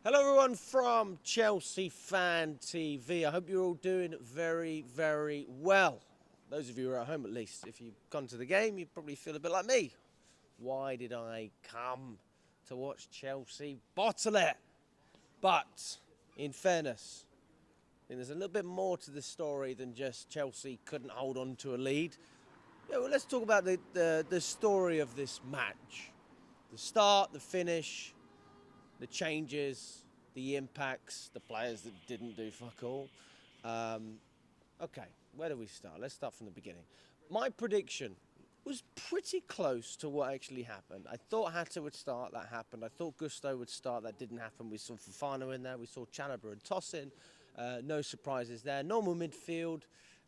Hello everyone from Chelsea Fan TV. I hope you're all doing very, very well. Those of you who are at home at least. If you've gone to the game, you probably feel a bit like me. Why did I come to watch Chelsea bottle it? But, in fairness, I think there's a little bit more to this story than just Chelsea couldn't hold on to a lead. Yeah, well, let's talk about the story of this match. The start, the finish, the changes, the impacts, the players that didn't do fuck all. Okay, where do we start? Let's start from the beginning. My prediction was pretty close to what actually happened. I thought Hatter would start, that happened. I thought Gusto would start, that didn't happen. We saw Fofana in there, we saw Chalobah and Tosin. No surprises there. Normal midfield,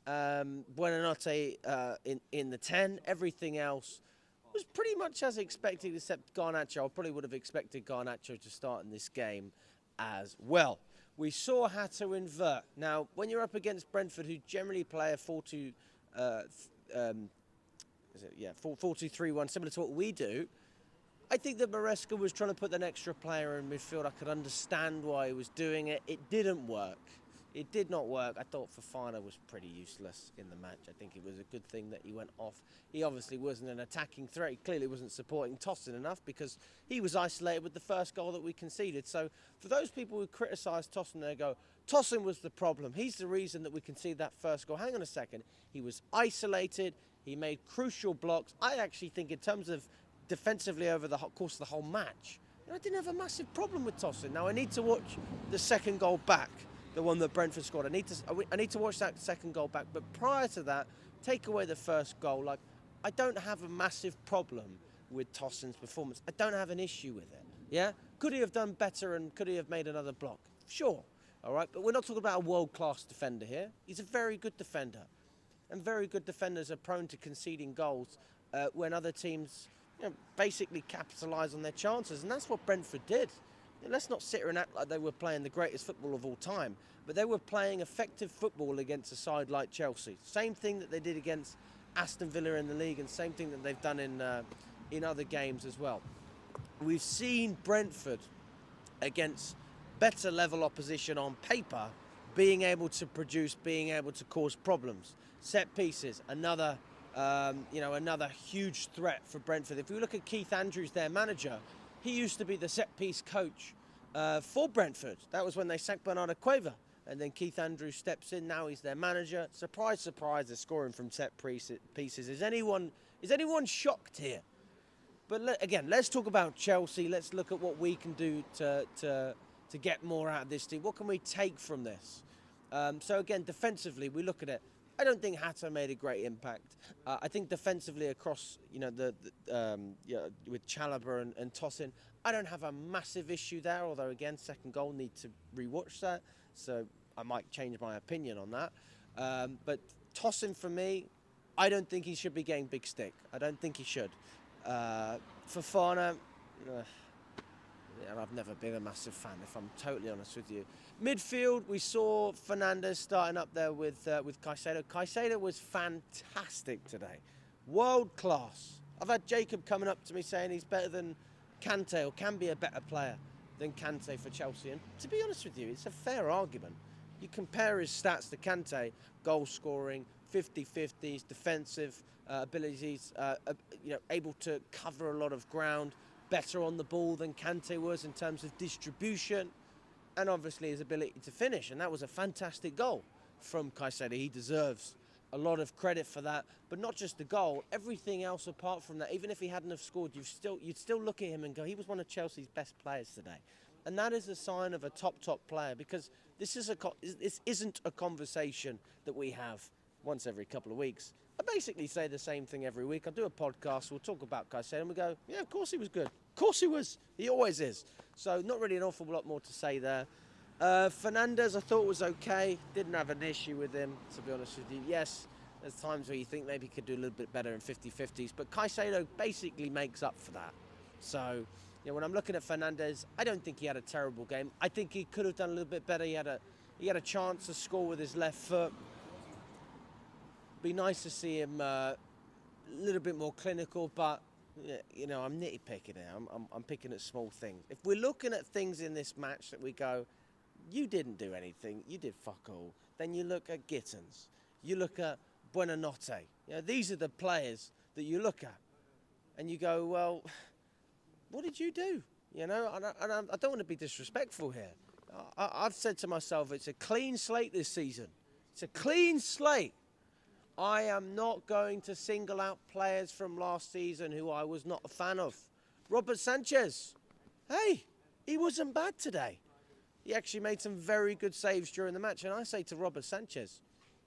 Buonanotte in the 10. Everything else was pretty much as expected, except Garnacho. I probably would have expected Garnacho to start in this game as well. We saw Hatter invert. Now, when you're up against Brentford, who generally play a 4-2-3-1, similar to what we do, I think that Maresca was trying to put an extra player in midfield. I could understand why he was doing it. It didn't work. It did not work. I thought Fofana was pretty useless in the match. I think it was a good thing that he went off. He obviously wasn't an attacking threat. He clearly wasn't supporting Tosin enough because he was isolated with the first goal that we conceded. So for those people who criticise Tosin, they go, Tosin was the problem. He's the reason that we conceded that first goal. Hang on a second. He was isolated. He made crucial blocks. I actually think in terms of defensively over the course of the whole match, I didn't have a massive problem with Tosin. Now I need to watch the second goal back. The one that Brentford scored. I need to watch that second goal back. But prior to that, take away the first goal. Like, I don't have a massive problem with Tosin's performance. I don't have an issue with it. Yeah? Could he have done better and could he have made another block? Sure. All right. But we're not talking about a world-class defender here. He's a very good defender. And very good defenders are prone to conceding goals when other teams basically capitalise on their chances. And that's what Brentford did. Let's not sit here and act like they were playing the greatest football of all time, but they were playing effective football against a side like Chelsea. Same thing that they did against Aston Villa in the league, and same thing that they've done in other games as well. We've seen Brentford against better level opposition on paper, being able to produce, being able to cause problems. Set pieces, another huge threat for Brentford. If we look at Keith Andrews, their manager, he used to be the set-piece coach for Brentford. That was when they sacked Bernardo Cueva. And then Keith Andrews steps in. Now he's their manager. Surprise, surprise, they're scoring from set pieces. Is anyone shocked here? But again, let's talk about Chelsea. Let's look at what we can do to get more out of this team. What can we take from this? So again, defensively, we look at it. I don't think Hatter made a great impact. I think defensively across, with Chalobah and Tosin, I don't have a massive issue there. Although again, second goal, need to rewatch that, so I might change my opinion on that. But Tosin, for me, I don't think he should be getting big stick. I don't think he should. Fofana. I've never been a massive fan, if I'm totally honest with you. Midfield, we saw Fernandes starting up there with Caicedo. Caicedo was fantastic today. World class. I've had Jacob coming up to me saying he's better than Kante, or can be a better player than Kante for Chelsea. And to be honest with you, it's a fair argument. You compare his stats to Kante, goal scoring, 50-50s, defensive abilities, able to cover a lot of ground, better on the ball than Kante was in terms of distribution, and obviously his ability to finish. And that was a fantastic goal from Caicedo. He deserves a lot of credit for that, but not just the goal, everything else apart from that. Even if he hadn't have scored, you'd still look at him and go, he was one of Chelsea's best players today. And that is a sign of a top player, because this isn't a conversation that we have once every couple of weeks. I basically say the same thing every week. I do a podcast, we'll talk about Caicedo, and we go, yeah, of course he was good. Of course he was. He always is. So not really an awful lot more to say there. Fernandes, I thought was okay. Didn't have an issue with him, to be honest with you. Yes, there's times where you think maybe he could do a little bit better in 50-50s, but Caicedo basically makes up for that. So, when I'm looking at Fernandes, I don't think he had a terrible game. I think he could have done a little bit better. He had a chance to score with his left foot. Be nice to see him a little bit more clinical, but you know, I'm nitpicking here. I'm picking at small things. If we're looking at things in this match that we go, you didn't do anything, you did fuck all, then you look at Gittins, you look at Buonanotte. You know, these are the players that you look at, and you go, well, what did you do? You know, and I don't want to be disrespectful here. I've said to myself, it's a clean slate this season. It's a clean slate. I am not going to single out players from last season who I was not a fan of. Robert Sanchez, hey, he wasn't bad today. He actually made some very good saves during the match. And I say to Robert Sanchez,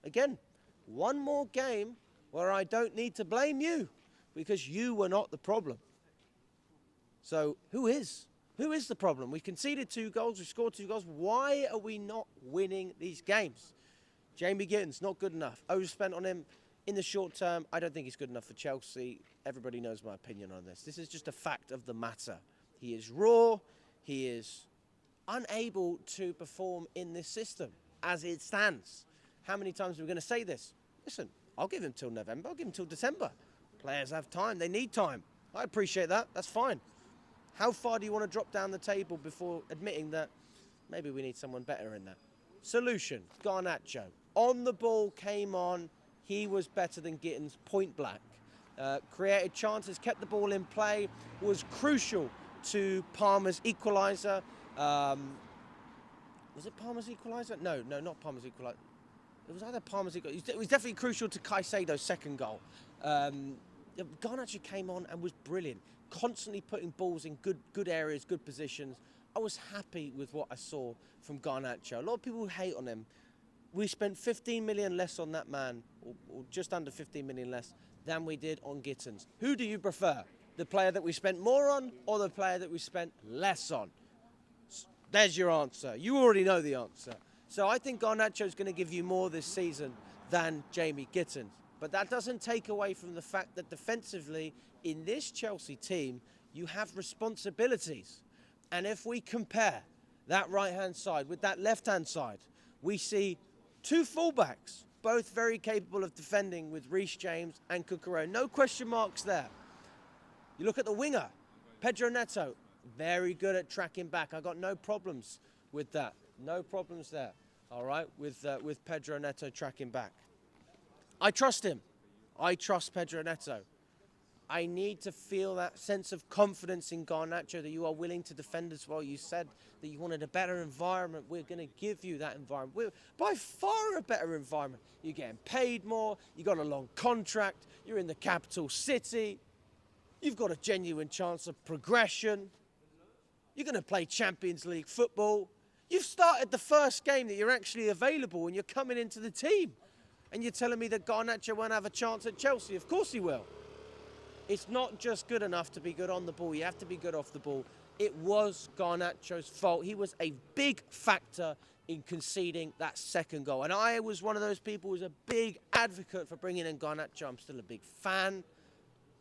again, one more game where I don't need to blame you because you were not the problem. So who is? Who is the problem? We conceded 2 goals, we scored 2 goals. Why are we not winning these games? Jamie Gittins, not good enough. Overspent on him in the short term. I don't think he's good enough for Chelsea. Everybody knows my opinion on this. This is just a fact of the matter. He is raw. He is unable to perform in this system as it stands. How many times are we going to say this? Listen, I'll give him till November. I'll give him till December. Players have time. They need time. I appreciate that. That's fine. How far do you want to drop down the table before admitting that maybe we need someone better in that? Solution, Garnacho. On the ball, came on. He was better than Gittins, point blank. Created chances, kept the ball in play, was crucial to Palmer's equaliser. Was it Palmer's equaliser? No, not Palmer's equaliser. It was either Palmer's equaliser. It was definitely crucial to Caicedo's second goal. Garnacho came on and was brilliant, constantly putting balls in good areas, good positions. I was happy with what I saw from Garnacho. A lot of people hate on him. We spent 15 million less on that man, or just under 15 million less, than we did on Gittins. Who do you prefer? The player that we spent more on, or the player that we spent less on? There's your answer. You already know the answer. So I think Garnacho is going to give you more this season than Jamie Gittins. But that doesn't take away from the fact that defensively, in this Chelsea team, you have responsibilities. And if we compare that right-hand side with that left-hand side, we see 2 fullbacks, both very capable of defending with Reece James and Cucurella. No question marks there. You look at the winger, Pedro Neto, very good at tracking back. I got no problems with that. No problems there, all right, with Pedro Neto tracking back. I trust him. I trust Pedro Neto. I need to feel that sense of confidence in Garnacho that you are willing to defend as well. You said that you wanted a better environment. We're going to give you that environment. We're by far a better environment. You're getting paid more. You got a long contract. You're in the capital city. You've got a genuine chance of progression. You're going to play Champions League football. You've started the first game that you're actually available and you're coming into the team. And you're telling me that Garnacho won't have a chance at Chelsea? Of course he will. It's not just good enough to be good on the ball. You have to be good off the ball. It was Garnacho's fault. He was a big factor in conceding that second goal. And I was one of those people who was a big advocate for bringing in Garnacho. I'm still a big fan.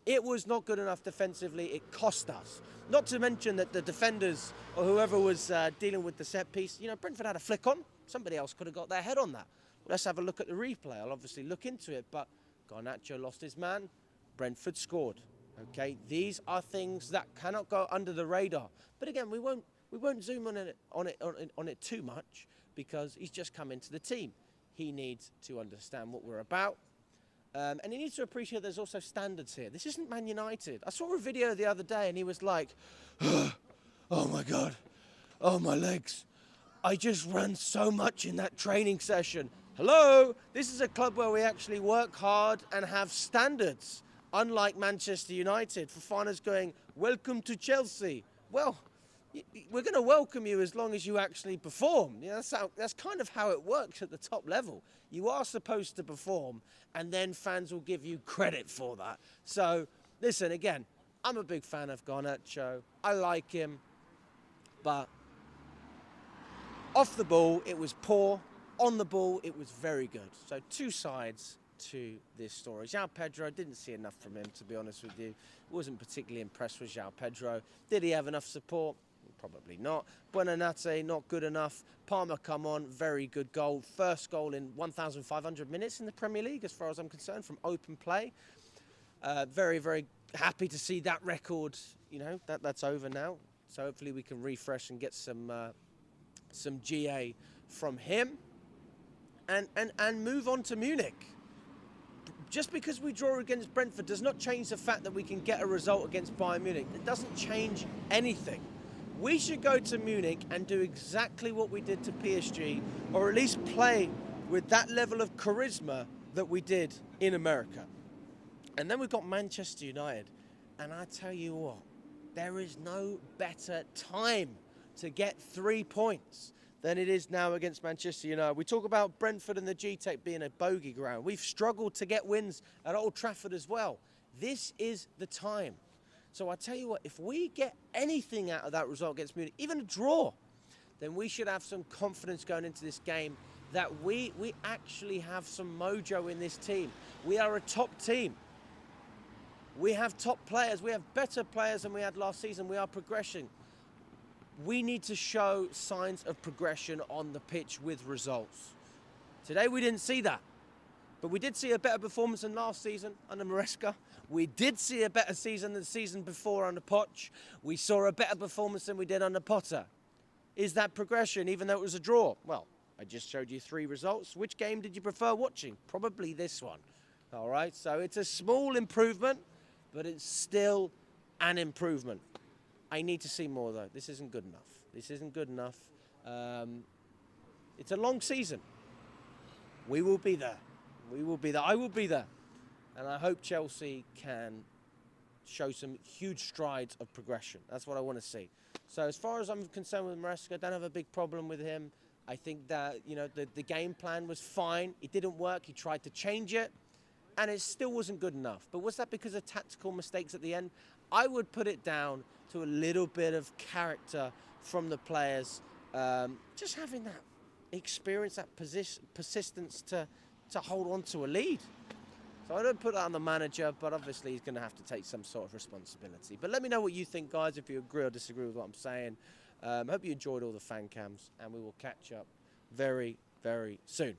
It was not good enough defensively. It cost us. Not to mention that the defenders or whoever was dealing with the set piece, you know, Brentford had a flick on. Somebody else could have got their head on that. Let's have a look at the replay. I'll obviously look into it, but Garnacho lost his man. Brentford scored. Okay, these are things that cannot go under the radar. But again, we won't zoom on it too much because he's just come into the team. He needs to understand what we're about, and he needs to appreciate there's also standards here. This isn't Man United. I saw a video the other day, and he was like, "Oh my God, oh my legs! I just ran so much in that training session." Hello, this is a club where we actually work hard and have standards. Unlike Manchester United, Fofana's going, "Welcome to Chelsea." Well, we're going to welcome you as long as you actually perform. You know, that's kind of how it works at the top level. You are supposed to perform, and then fans will give you credit for that. So, listen, again, I'm a big fan of Garnacho. I like him, but off the ball, it was poor. On the ball, it was very good. So, 2 sides to this story. João Pedro, didn't see enough from him, to be honest with you. Wasn't particularly impressed with João Pedro. Did he have enough support? Probably not. Buonanotte, not good enough. Palmer come on, very good goal. First goal in 1,500 minutes in the Premier League, as far as I'm concerned, from open play. Very, very happy to see that record, that's over now. So hopefully we can refresh and get some GA from him and move on to Munich. Just because we draw against Brentford does not change the fact that we can get a result against Bayern Munich. It doesn't change anything. We should go to Munich and do exactly what we did to PSG, or at least play with that level of charisma that we did in America. And then we've got Manchester United. And I tell you what, there is no better time to get 3 points than it is now against Manchester United. We talk about Brentford and the G-Tech being a bogey ground. We've struggled to get wins at Old Trafford as well. This is the time. So I tell you what, if we get anything out of that result against Munich, even a draw, then we should have some confidence going into this game that we actually have some mojo in this team. We are a top team. We have top players. We have better players than we had last season. We are progressing. We need to show signs of progression on the pitch with results. Today we didn't see that. But we did see a better performance than last season under Maresca. We did see a better season than the season before under Poch. We saw a better performance than we did under Potter. Is that progression, even though it was a draw? Well, I just showed you 3 results. Which game did you prefer watching? Probably this one. All right, so it's a small improvement, but it's still an improvement. I need to see more, though. This isn't good enough. This isn't good enough. It's a long season. We will be there. We will be there. I will be there. And I hope Chelsea can show some huge strides of progression. That's what I want to see. So as far as I'm concerned with Maresca, I don't have a big problem with him. I think that, the game plan was fine. It didn't work. He tried to change it, and it still wasn't good enough. But was that because of tactical mistakes at the end? I would put it down to a little bit of character from the players. Just having that experience, that persistence to hold on to a lead. So I don't put that on the manager, but obviously he's going to have to take some sort of responsibility. But let me know what you think, guys, if you agree or disagree with what I'm saying. Hope you enjoyed all the fan cams, and we will catch up very, very soon.